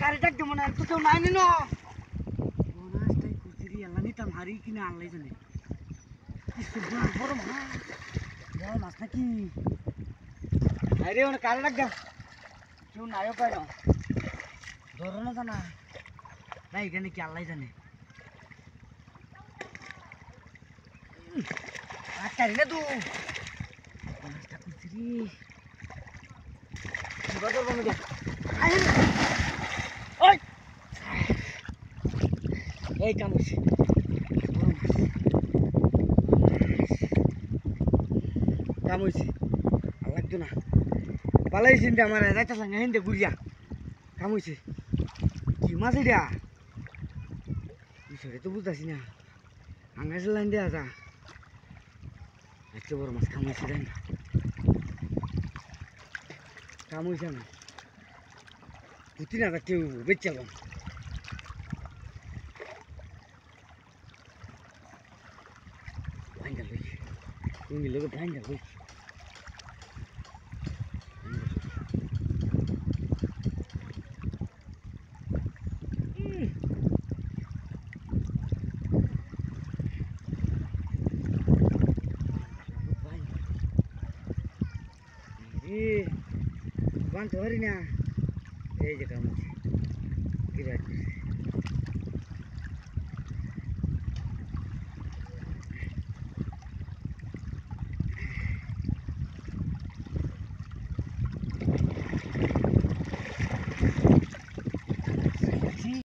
গাড়ি ডাক দেবো না তো কেউ নাই নিন রাস্তায় কুচিরি এলা নিতাম হারি কিনা আনলাই জানে বড় মাছ নাকি আরে ওখানে কারে ডাক দেব কেউ নাইও পায় না ধরো না জানা না এখানে কি আল্লাহ জানে আটকারি না তু মাছটা কুচিরি ধরবো না এই কামড়ছে কামড়ছে আর লাগতো না পালাই চিন্তা আমার যাইতে সঙ্গে হিন্দে ঘুরিয়া কামড়ছে কি মাছ এটা বিষয়টা তো বুঝতেছি না আঙ্গাসের লাইন দেওয়া যা আজকে বড় মাছ কামড়ছে তাই না কামড়ছে না 2-3 কেউ বেচালাম ভাঙ্গা লইছি তুমি লোক ভাঙ্গা লইছি বান তো হারি না এই যে কাম আছে